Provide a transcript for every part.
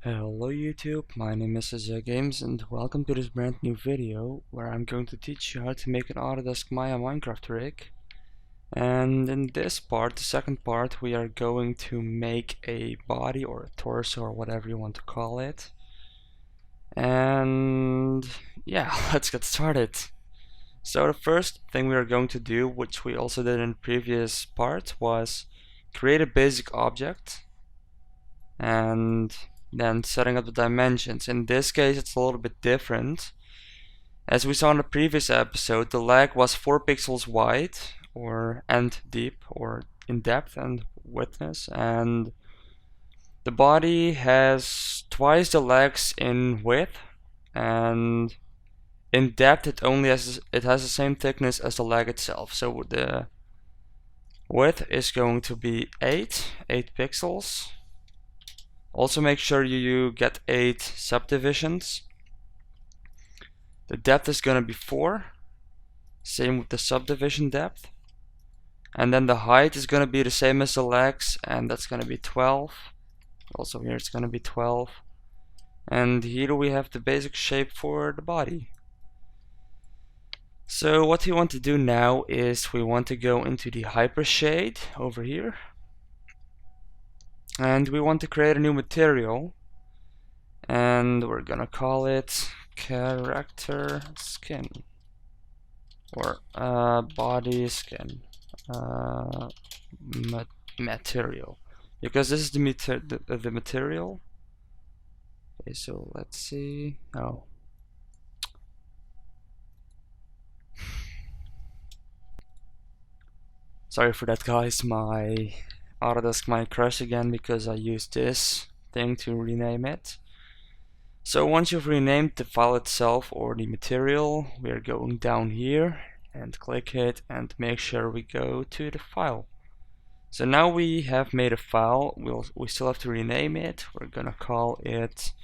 Hello YouTube, my name is Games and welcome to this brand new video where I'm going to teach you how to make an Autodesk Maya Minecraft rig. And in this part, the second part, we are going to make a body or a torso or whatever you want to call it. And yeah, let's get started. So the first thing we are going to do, which we also did in the previous part, was create a basic object and then setting up the dimensions. In this case it's a little bit different. As we saw in the previous episode, the leg was 4 pixels wide and deep, or in depth and widthness, and the body has twice the legs in width, and in depth it has the same thickness as the leg itself. So the width is going to be 8 pixels. Also make sure you get 8 subdivisions. The depth is going to be 4. Same with the subdivision depth. And then the height is going to be the same as the legs, and that's going to be 12. Also here it's going to be 12. And here we have the basic shape for the body. So what we want to do now is we want to go into the hyper shade over here. And we want to create a new material. And we're gonna call it character skin, or body skin material, because this is the material. Okay, so let's see. Oh, sorry for that, guys. My Autodesk might crash again because I used this thing to rename it. So once you've renamed the file itself or the material, we are going down here and click it and make sure we go to the file. So now we have made a file. We still have to rename it. We're gonna call it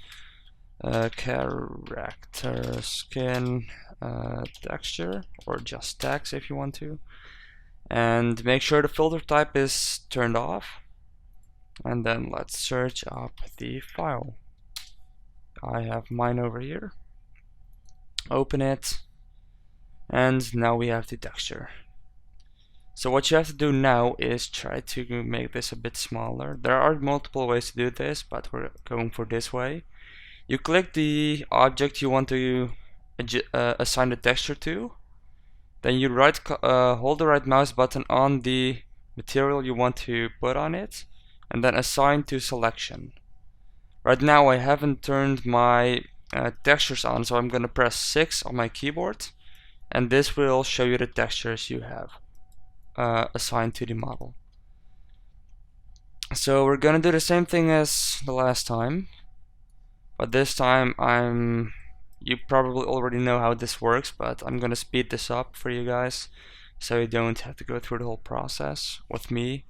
character skin texture, or just text if you want to. And make sure the filter type is turned off. And then let's search up the file. I have mine over here. Open it, and now we have the texture. So what you have to do now is try to make this a bit smaller. There are multiple ways to do this, but we're going for this way. You click the object you want to assign the texture to, then you hold the right mouse button on the material you want to put on it, and then assign to selection. Right now I haven't turned my textures on, so I'm gonna press 6 on my keyboard, and this will show you the textures you have assigned to the model. So we're gonna do the same thing as the last time, but this time you probably already know how this works, but I'm gonna speed this up for you guys so you don't have to go through the whole process with me,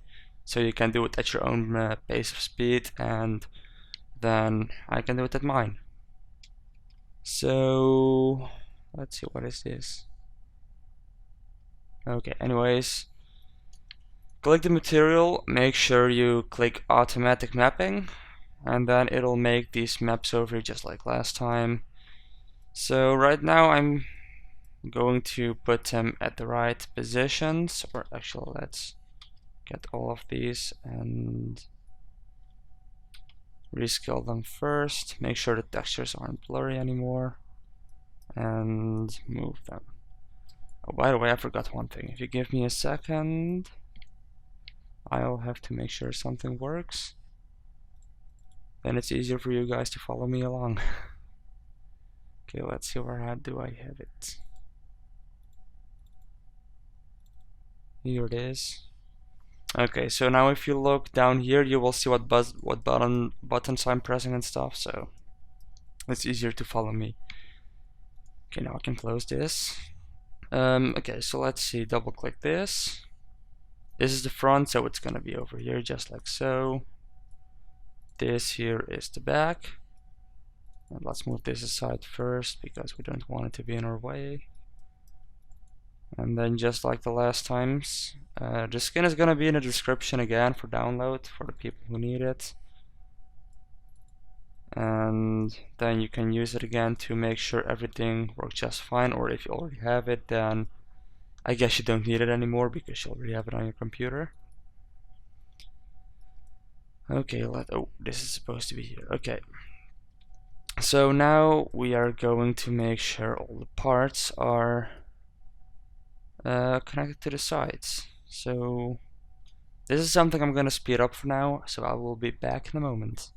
so you can do it at your own pace of speed, and then I can do it at mine. So let's see, what is this? Okay, anyways, click the material, make sure you click automatic mapping, and then it'll make these maps over here just like last time. So right now I'm going to put them at the right positions, or actually let's get all of these and rescale them first. Make sure the textures aren't blurry anymore, and move them. Oh, by the way, I forgot one thing. If you give me a second, I'll have to make sure something works. Then it's easier for you guys to follow me along. Okay, let's see, where do I have it? Here it is. Okay, so now if you look down here, you will see what buttons I'm pressing and stuff, so it's easier to follow me. Okay, now I can close this. Okay, so let's see, double click this. This is the front, so it's gonna be over here just like so. This here is the back. And let's move this aside first because we don't want it to be in our way. And then just like the last times, the skin is gonna be in the description again for download for the people who need it. and then you can use it again to make sure everything works just fine, or if you already have it, then I guess you don't need it anymore because you already have it on your computer. Okay, oh, this is supposed to be here. Okay. So now we are going to make sure all the parts are connected to the sides. So this is something I'm going to speed up for now, so I will be back in a moment.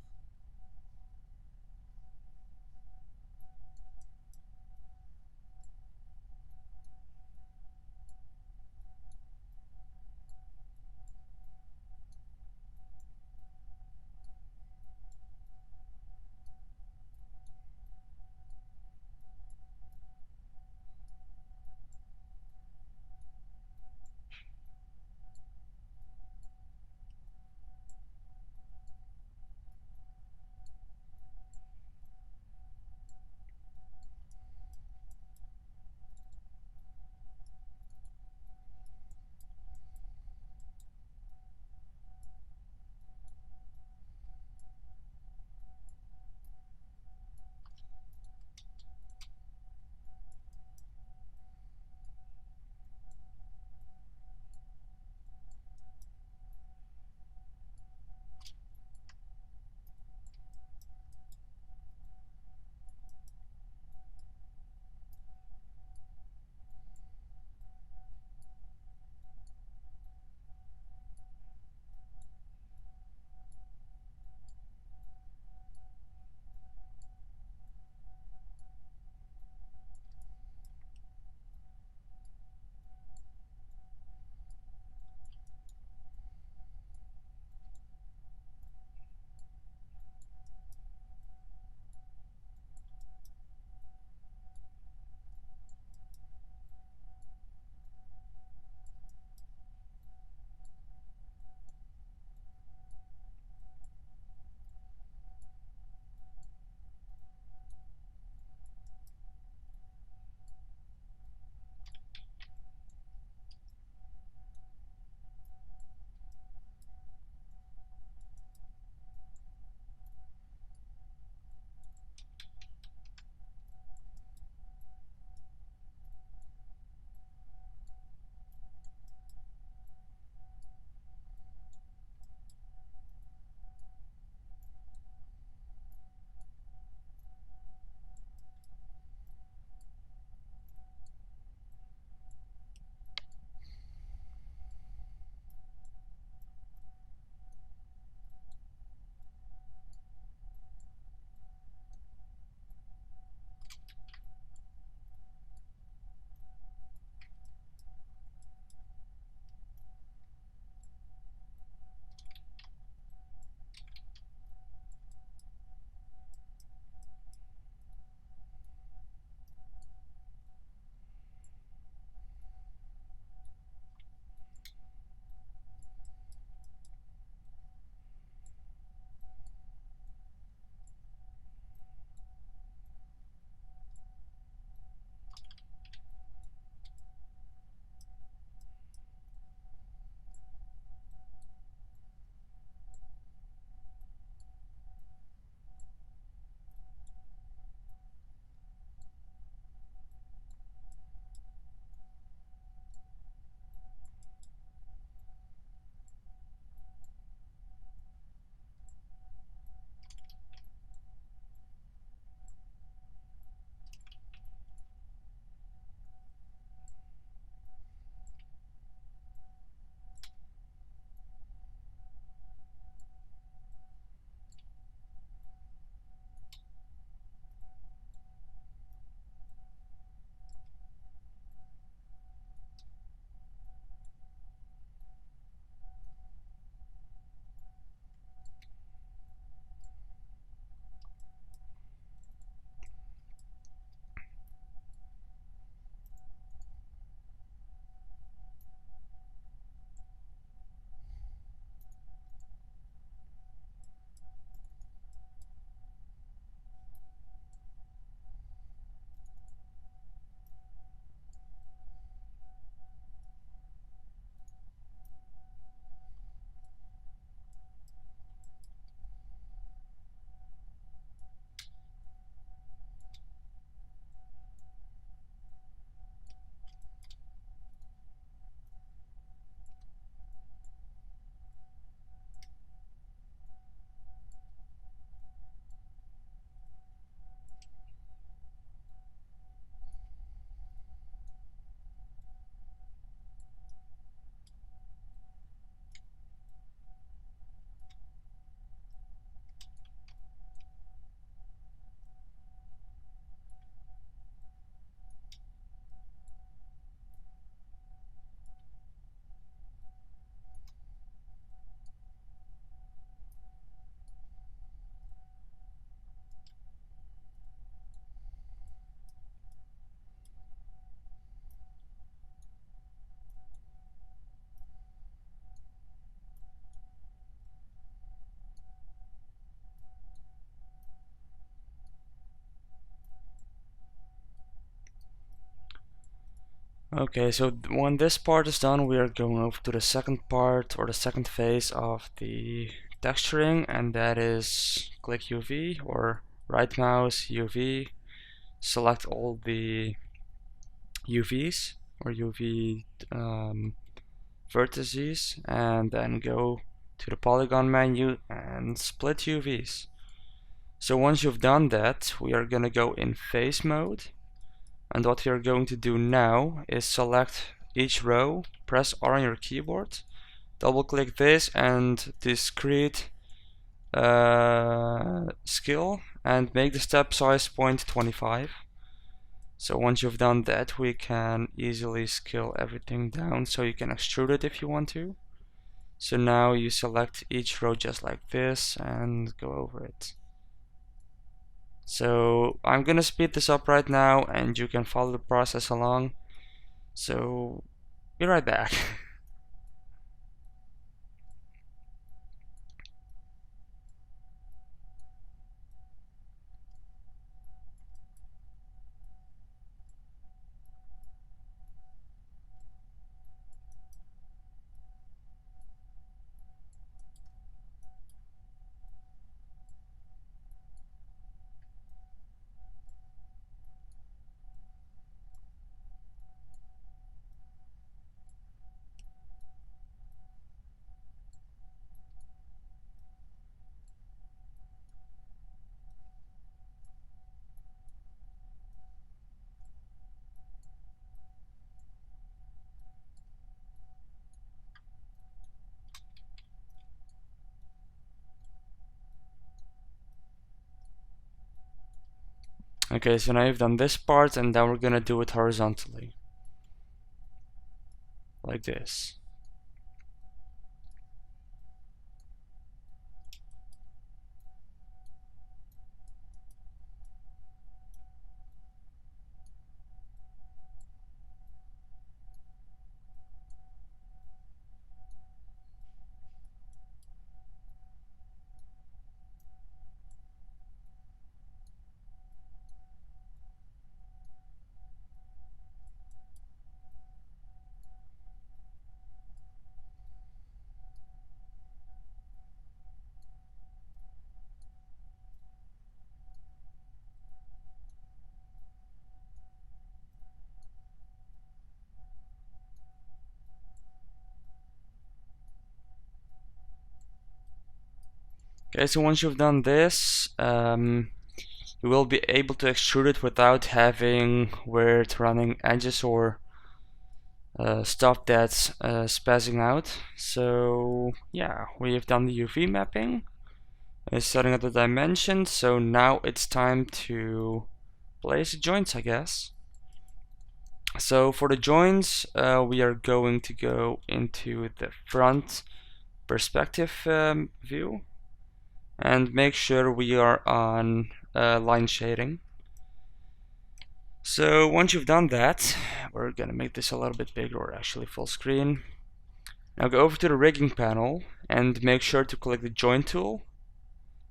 Okay, so when this part is done, we are going over to the second part or the second phase of the texturing, and that is click UV or right mouse UV, select all the UVs or UV vertices, and then go to the polygon menu and split UVs. So once you've done that, we are going to go in phase mode, and what we are going to do now is select each row, press R on your keyboard, double click this and discrete scale, and make the step size 0.25. So once you've done that, we can easily scale everything down so you can extrude it if you want to. So now you select each row just like this and go over it. So I'm gonna speed this up right now and you can follow the process along. So be right back. Okay, so now you've done this part and then we're gonna do it horizontally. Like this. Okay, so once you've done this, you will be able to extrude it without having weird running edges or stuff that's spazzing out. So yeah, we've done the UV mapping, setting up the dimensions, so now it's time to place the joints, I guess. So for the joints, we are going to go into the front perspective view and make sure we are on line shading. So once you've done that, we're gonna make this a little bit bigger, or actually full screen. Now go over to the rigging panel and make sure to click the joint tool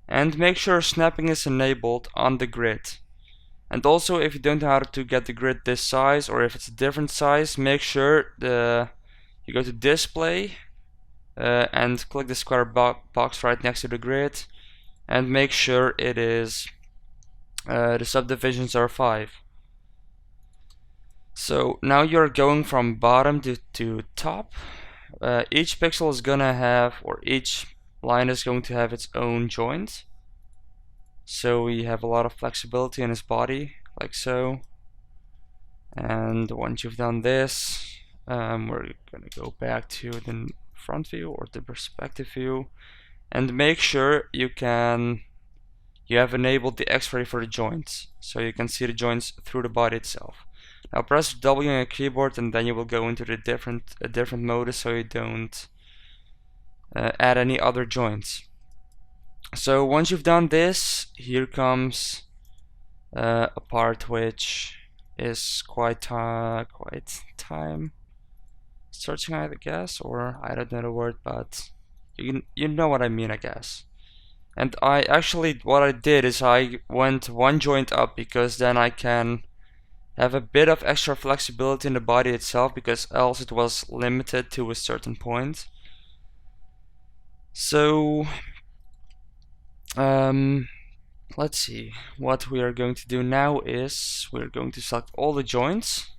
and make sure snapping is enabled on the grid. And also, if you don't know how to get the grid this size, or if it's a different size, make sure you go to display and click the square box right next to the grid and make sure it is the subdivisions are 5. So now you're going from bottom to top. Each pixel is gonna have, or each line is going to have its own joint. So we have a lot of flexibility in his body, like so. And once you've done this, we're gonna go back to the front view or the perspective view and make sure you have enabled the X-ray for the joints, so you can see the joints through the body itself. Now press W on your keyboard and then you will go into the different mode so you don't add any other joints. So once you've done this, here comes a part which is quite time searching, I guess, or I don't know the word, but you know what I mean, I guess. And what I did is I went one joint up because then I can have a bit of extra flexibility in the body itself, because else it was limited to a certain point. So let's see, what we are going to do now is we're going to select all the joints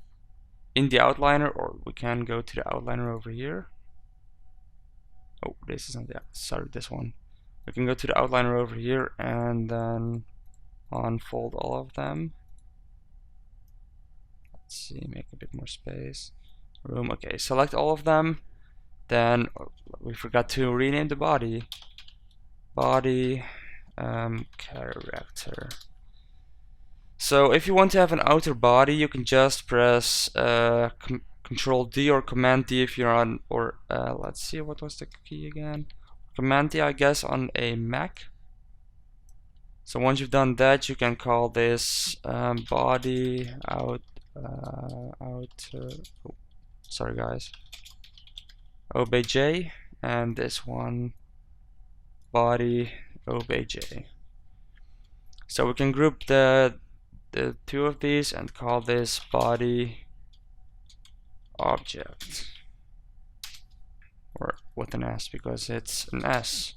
in the outliner, or we can go to the outliner over here. Oh, this isn't the, sorry, this one. We can go to the outliner over here and then unfold all of them. Let's see, make a bit more space. Room, okay, select all of them. Then we forgot to rename the body. Body character. So if you want to have an outer body, you can just press Control D or Command D if you're on, or let's see, what was the key again? Command D, I guess, on a Mac. So once you've done that, you can call this body outer. Oh, sorry guys. OBJ, and this one body OBJ. So we can group the two of these and call this body object, or with an S, because it's an S,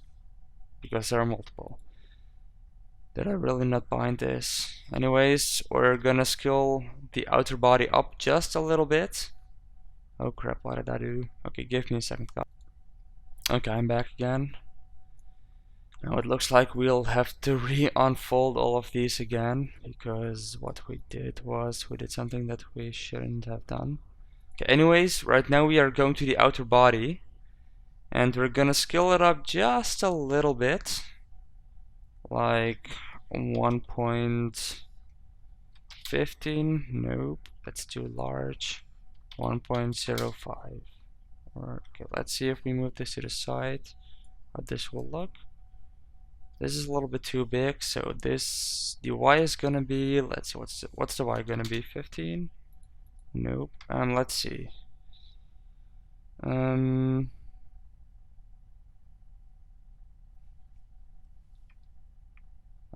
because there are multiple. Did I really not bind this? Anyways, we're gonna scale the outer body up just a little bit. Oh crap, what did I do? Okay, give me a second, guys. Okay, I'm back again. Now it looks like we'll have to re-unfold all of these again, because what we did was we did something that we shouldn't have done. Okay, anyways, right now we are going to the outer body, and we're gonna scale it up just a little bit, like 1.15. Nope, that's too large. 1.05. Or okay, let's see if we move this to the side, how this will look. This is a little bit too big, so this, the Y is gonna be, let's see, what's the Y gonna be? 15? Nope. Let's see.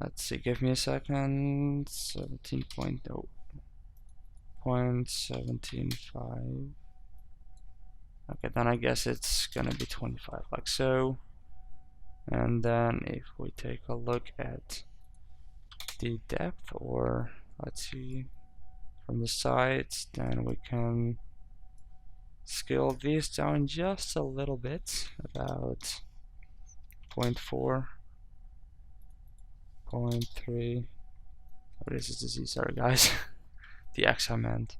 Let's see, give me a second. 17.0.175. Okay, then I guess it's gonna be 25, like so. And then if we take a look at the depth, or let's see, from the sides, then we can scale these down just a little bit, about 0.4, 0.3. Oh, this is the Z, sorry guys. The X I meant.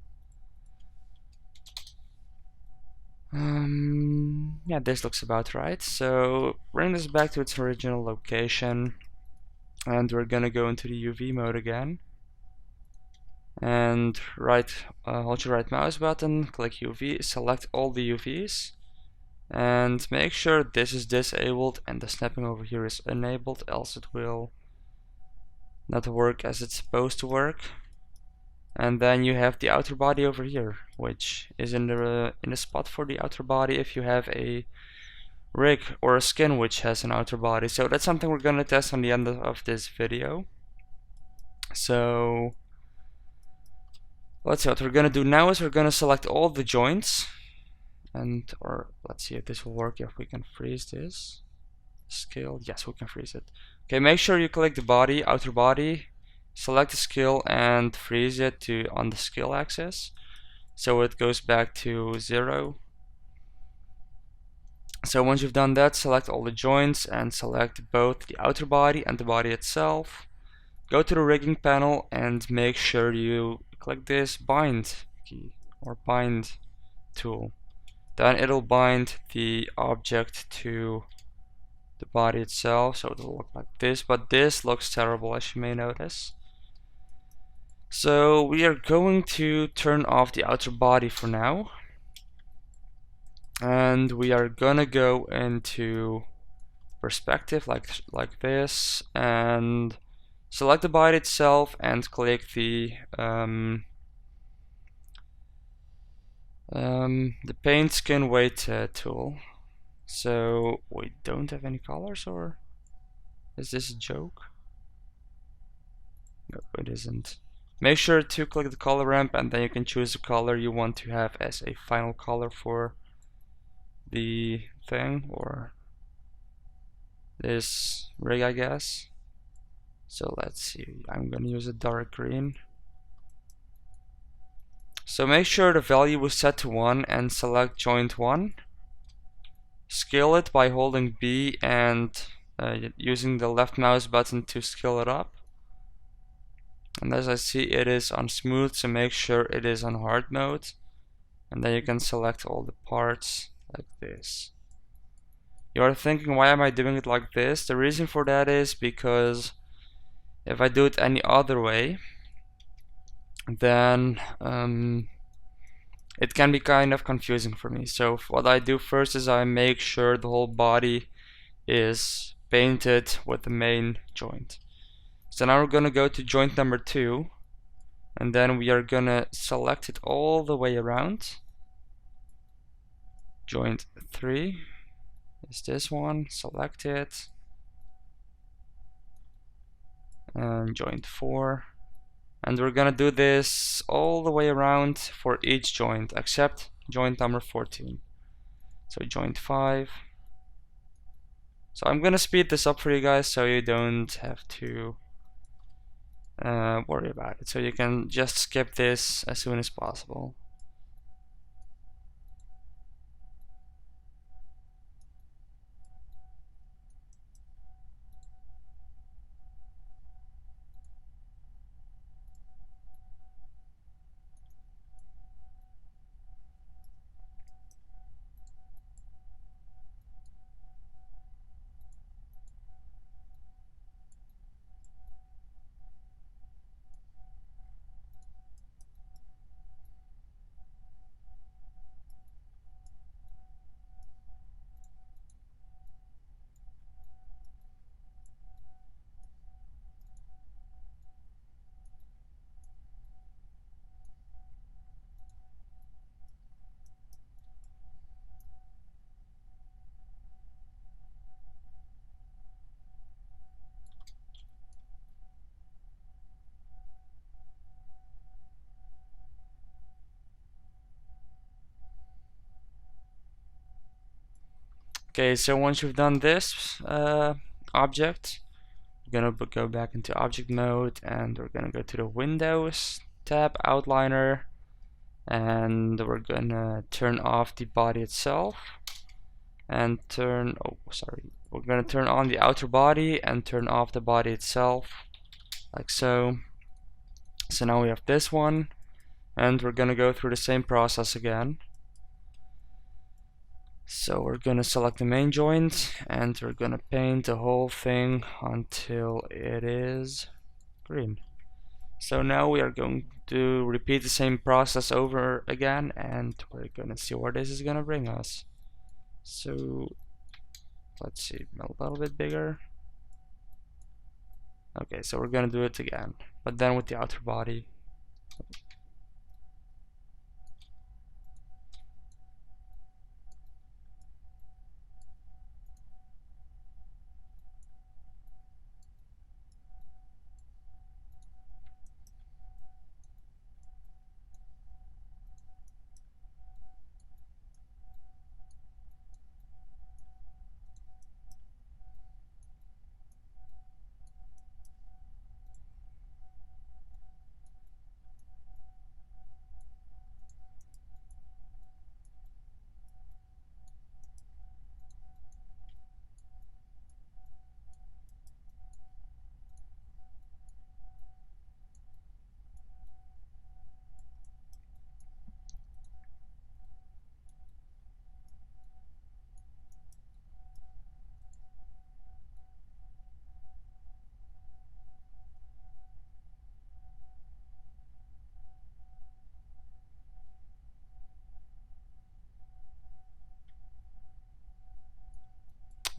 Yeah, this looks about right. So bring this back to its original location, and we're gonna go into the UV mode again. And hold your right mouse button, click UV, select all the UVs, and make sure this is disabled and the snapping over here is enabled, else it will not work as it's supposed to work. And then you have the outer body over here, which is in the spot for the outer body if you have a rig or a skin which has an outer body. So that's something we're gonna test on the end of this video. So let's see, what we're gonna do now is we're gonna select all the joints, and or let's see if this will work, if we can freeze this. Scale, yes, we can freeze it. Okay, make sure you click the body, outer body, select the scale and freeze it to on the scale axis, so it goes back to 0. So once you've done that, select all the joints and select both the outer body and the body itself. Go to the rigging panel and make sure you click this bind key or bind tool. Then it'll bind the object to the body itself, so it'll look like this, but this looks terrible, as you may notice. So we are going to turn off the outer body for now, and we are gonna go into perspective like this, and select the body itself and click the paint skin weight tool. So we don't have any colors, or is this a joke? No, it isn't. Make sure to click the color ramp, and then you can choose the color you want to have as a final color for the thing, or this rig, I guess. So let's see, I'm gonna use a dark green. So make sure the value was set to 1 and select joint 1. Scale it by holding B and using the left mouse button to scale it up. And as I see, it is on smooth, so make sure it is on hard mode. And then you can select all the parts like this. You are thinking, why am I doing it like this? The reason for that is because if I do it any other way, then it can be kind of confusing for me. So what I do first is I make sure the whole body is painted with the main joint. So now we're gonna go to joint number 2, and then we are gonna select it all the way around. Joint 3 is this one, select it, and joint 4, and we're gonna do this all the way around for each joint except joint number 14. So joint 5. So I'm gonna speed this up for you guys so you don't have to worry about it. So you can just skip this as soon as possible. Okay, so once you've done this object, we're gonna go back into object mode, and we're gonna go to the Windows tab, outliner, and we're gonna turn off the body itself and we're gonna turn on the outer body and turn off the body itself, like so. So now we have this one, and we're gonna go through the same process again. So we're gonna select the main joint, and we're gonna paint the whole thing until it is green. So now we are going to repeat the same process over again, and we're gonna see where this is gonna bring us. So let's see, a little bit bigger. Okay, so we're gonna do it again, but then with the outer body.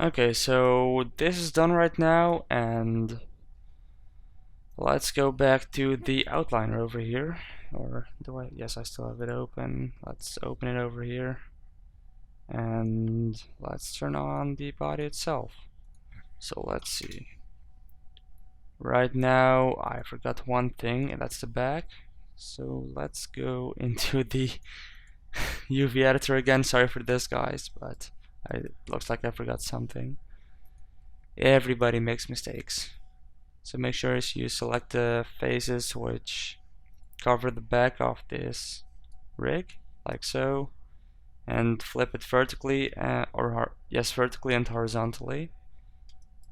Okay, so this is done right now, and let's go back to the outliner over here. Or do I? Yes, I still have it open. Let's open it over here, and let's turn on the body itself. So let's see. Right now I forgot one thing, and that's the back. So let's go into the UV editor again. Sorry for this, guys, but it looks like I forgot something. Everybody makes mistakes. So make sure you select the faces which cover the back of this rig, like so, and flip it vertically, vertically and horizontally.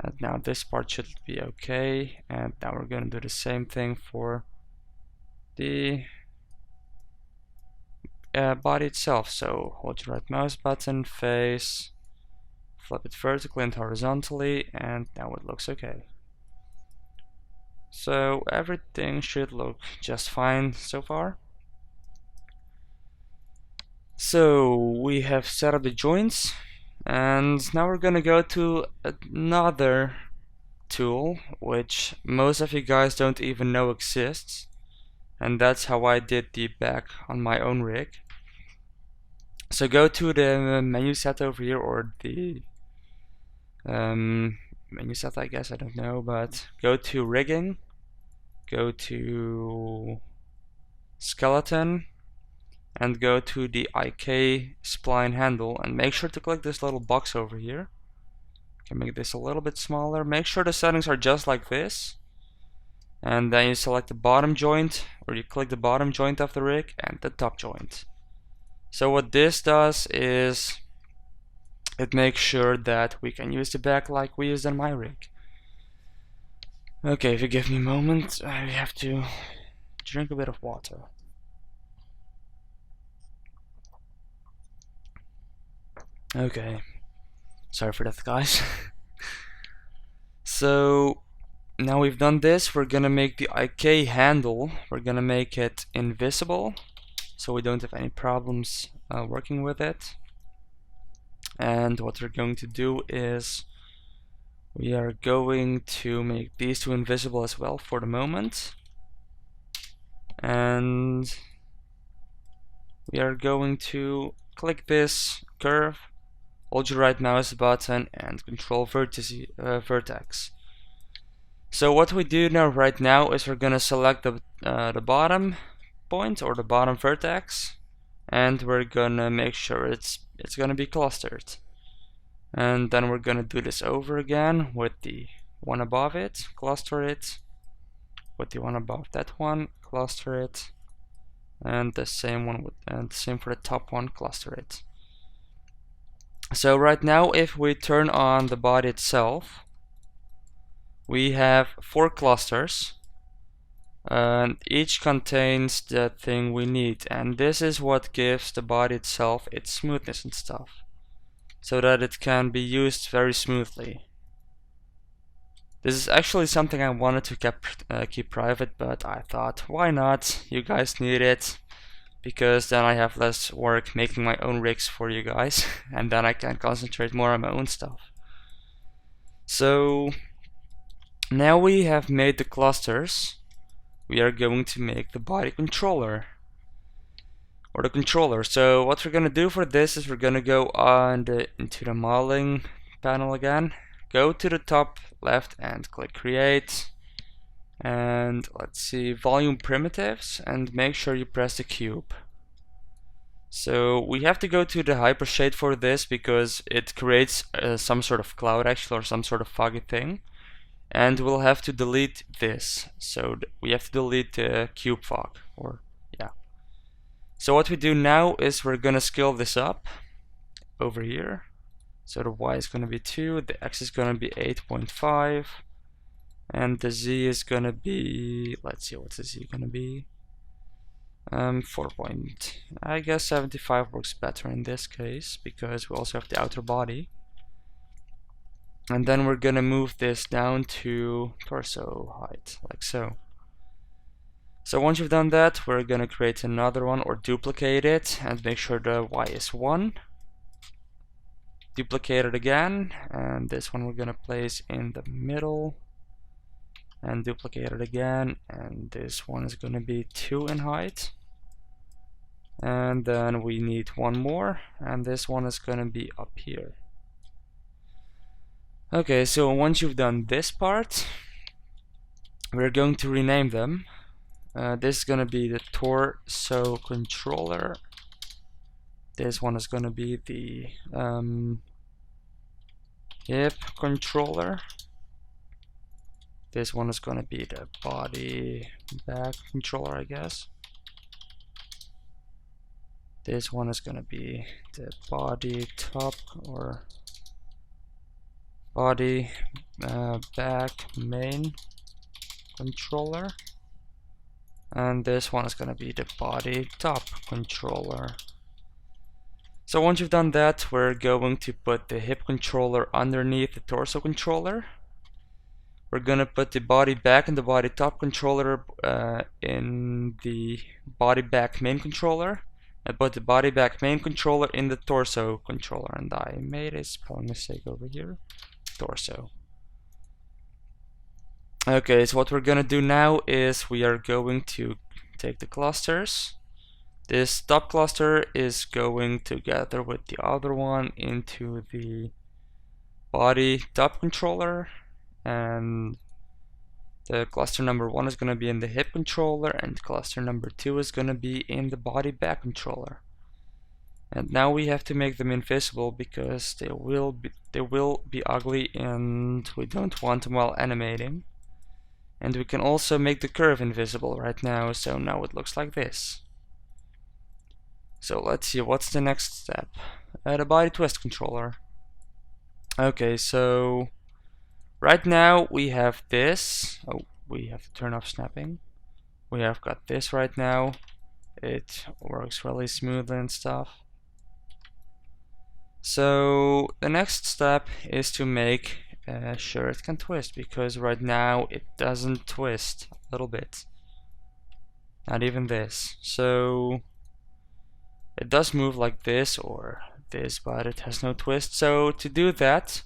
And now this part should be okay, and now we're going to do the same thing for the body itself. So hold your right mouse button, face, flip it vertically and horizontally, and now it looks okay. So everything should look just fine so far. So we have set up the joints, and now we're gonna go to another tool which most of you guys don't even know exists, and that's how I did the back on my own rig. So go to the menu set over here, or the menu set, I guess, I don't know, but go to rigging, go to skeleton, and go to the IK spline handle, and make sure to click this little box over here. Can make this a little bit smaller. Make sure the settings are just like this, and then you select the bottom joint, or you click the bottom joint of the rig and the top joint. So what this does is it makes sure that we can use the back like we used on my rig. Okay, if you give me a moment, I have to drink a bit of water. Okay, sorry for that, guys. So now we've done this, we're gonna make the IK handle, we're gonna make it invisible so we don't have any problems working with it. And what we're going to do is we are going to make these two invisible as well for the moment, and we are going to click this curve, hold your right mouse button and control vertex. So what we do now right now is we're gonna select the bottom point, or the bottom vertex, and we're gonna make sure it's gonna be clustered. And then we're gonna do this over again with the one above it, cluster it, with the one above that one, cluster it, and the same one and same for the top one, cluster it. So right now, if we turn on the body itself, we have 4 clusters, and each contains the thing we need, and this is what gives the body itself its smoothness and stuff, so that it can be used very smoothly. This is actually something I wanted to keep private, but I thought, why not? You guys need it, because then I have less work making my own rigs for you guys, and then I can concentrate more on my own stuff. So now we have made the clusters, we are going to make the body controller, or the controller. So what we're gonna do for this is we're gonna go into the modeling panel again, go to the top left and click create, and let's see, volume primitives, and make sure you press the cube. So we have to go to the hypershade for this because it creates some sort of cloud actually, or some sort of foggy thing, and we'll have to delete this. So we have to delete the cube fog, or yeah. So what we do now is we're gonna scale this up over here. So the Y is gonna be 2, the X is gonna be 8.5, and the Z is gonna be, let's see, what's the Z gonna be? 4 point, I guess 75 works better in this case because we also have the outer body. And then we're gonna move this down to torso height, like so. So once you've done that, we're gonna create another one, or duplicate it, and make sure the Y is 1. Duplicate it again, and this one we're gonna place in the middle, and duplicate it again, and this one is gonna be 2 in height. And then we need one more, and this one is gonna be up here. Okay, so once you've done this part, we're going to rename them. This is going to be the torso controller. This one is going to be the hip controller. This one is going to be the body back controller, I guess. This one is going to be the body top or body back main controller. And this one is going to be the body top controller. So once you've done that, we're going to put the hip controller underneath the torso controller. We're going to put the body back and the body top controller in the body back main controller. And put the body back main controller in the torso controller. And I made a spelling mistake over here. Torso. Okay, so what we're going to do now is we are going to take the clusters. This top cluster is going together with the other one into the body top controller, and the cluster number 1 is going to be in the hip controller, and cluster number 2 is going to be in the body back controller. And now we have to make them invisible because they will be ugly and we don't want them while animating. And we can also make the curve invisible right now, so now it looks like this. So let's see, what's the next step? The body twist controller. Okay, so right now we have this. Oh, we have to turn off snapping. We have got this right now. It works really smoothly and stuff. So the next step is to make sure it can twist, because right now it doesn't twist a little bit. Not even this. So it does move like this or this, but it has no twist. So to do that,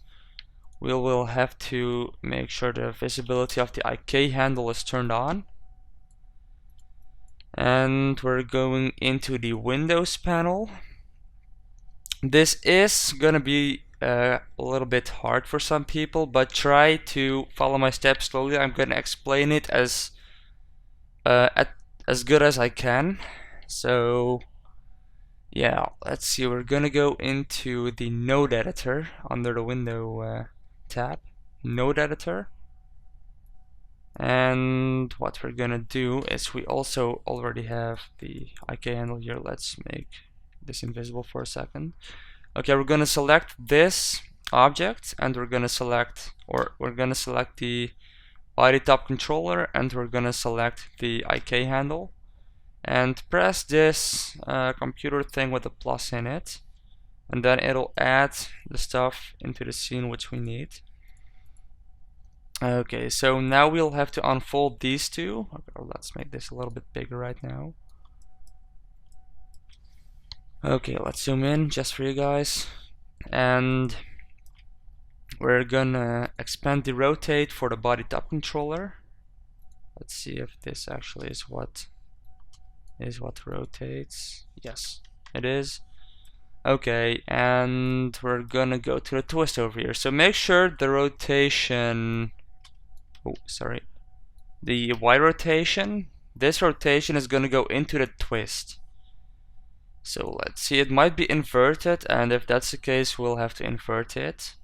we will have to make sure the visibility of the IK handle is turned on. And we're going into the Windows panel. This is gonna be a little bit hard for some people, but try to follow my steps slowly. I'm gonna explain it as good as I can. So yeah, let's see, we're gonna go into the node editor under the window tab, node editor. And what we're gonna do is we also already have the IK handle here. Let's make this invisible for a second. Okay, we're gonna select this object, and we're gonna select the body top controller, and we're gonna select the IK handle, and press this computer thing with a plus in it, and then it'll add the stuff into the scene which we need. Okay, so now we'll have to unfold these two. Okay, let's make this a little bit bigger right now. Okay, let's zoom in just for you guys, and we're gonna expand the rotate for the body top controller. Let's see if this actually is what rotates. Yes, it is. Okay, and we're gonna go to the twist over here. So make sure the rotation, oh sorry, the Y rotation, this rotation is gonna go into the twist. So let's see, it might be inverted, and if that's the case we'll have to invert it.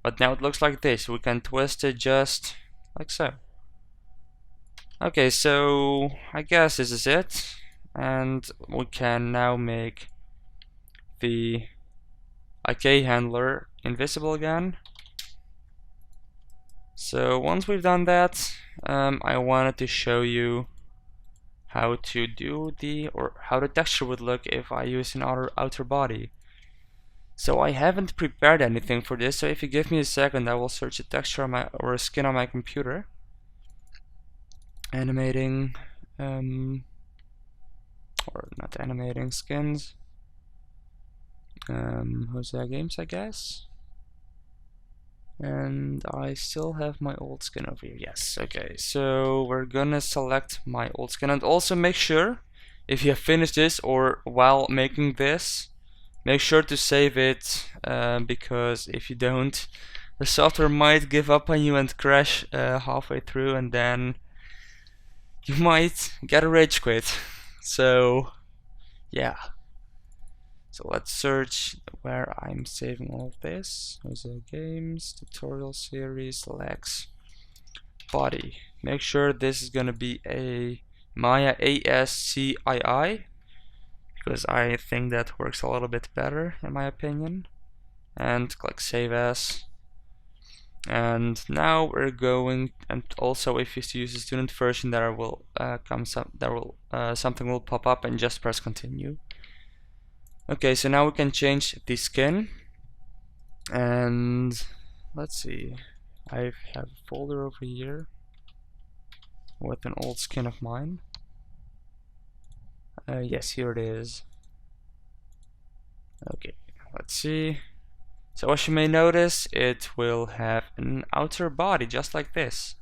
But now it looks like this. We can twist it just like so. Okay, so I guess this is it, and we can now make the IK handler invisible again. So once we've done that, I wanted to show you how to do how the texture would look if I use an outer body. So I haven't prepared anything for this, so if you give me a second, I will search a texture on or a skin on my computer. Animating, or not animating, skins. Hosea Games, I guess. And I still have my old skin over here. Yes, okay, so we're gonna select my old skin, and also make sure, if you have finished this or while making this, make sure to save it, because if you don't, the software might give up on you and crash halfway through, and then you might get a rage quit. So yeah. So let's search where I'm saving all of this. There's a games, tutorial series, legs, body. Make sure this is gonna be a Maya ASCII, because I think that works a little bit better in my opinion. And click save as. And now we're going, and also if you use the student version, there will something will pop up, and just press continue. Okay, so now we can change the skin, and let's see, I have a folder over here with an old skin of mine. Yes, here it is. Okay, let's see. So as you may notice, it will have an outer body just like this,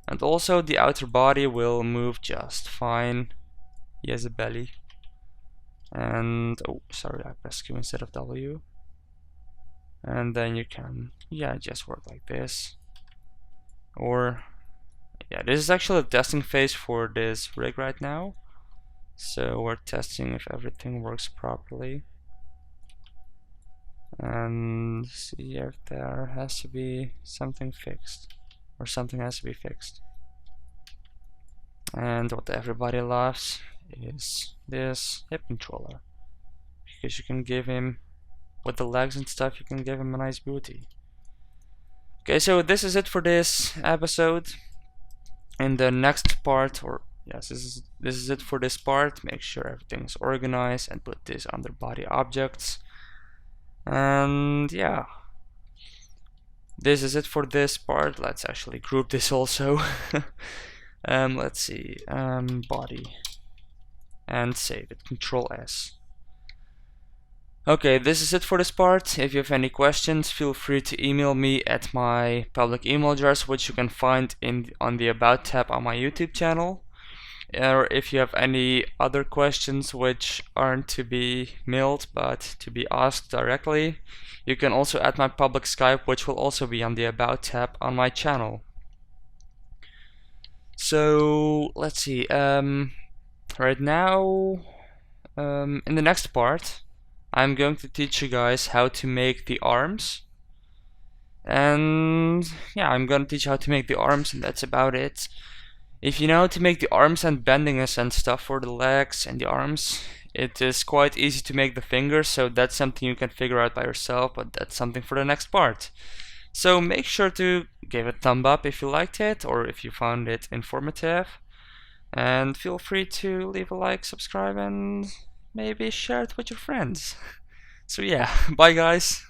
and also the outer body will move just fine. He has a belly, and oh sorry, I pressed Q instead of W. And then you can, yeah, just work like this. Or yeah, this is actually a testing phase for this rig right now, so we're testing if everything works properly and see if there has to be something fixed, or something has to be fixed. And what everybody loves is this hip controller, because you can give him, with the legs and stuff, you can give him a nice booty. Okay, so this is it for this episode. In the next part, or yes, this is it for this part. Make sure everything's organized and put this under body objects. And yeah, this is it for this part. Let's actually group this also. Let's see, body, and save it, Control S. Okay, this is it for this part. If you have any questions, feel free to email me at my public email address, which you can find on the About tab on my YouTube channel. Or if you have any other questions which aren't to be mailed but to be asked directly, you can also add my public Skype, which will also be on the About tab on my channel. So let's see, right now, in the next part, I'm going to teach you guys how to make the arms. And yeah, I'm gonna teach you how to make the arms, and that's about it. If you know how to make the arms and bendiness and stuff for the legs and the arms, it is quite easy to make the fingers, so that's something you can figure out by yourself, but that's something for the next part. So make sure to give it a thumb up if you liked it, or if you found it informative, and feel free to leave a like, subscribe, and maybe share it with your friends. So yeah, bye guys.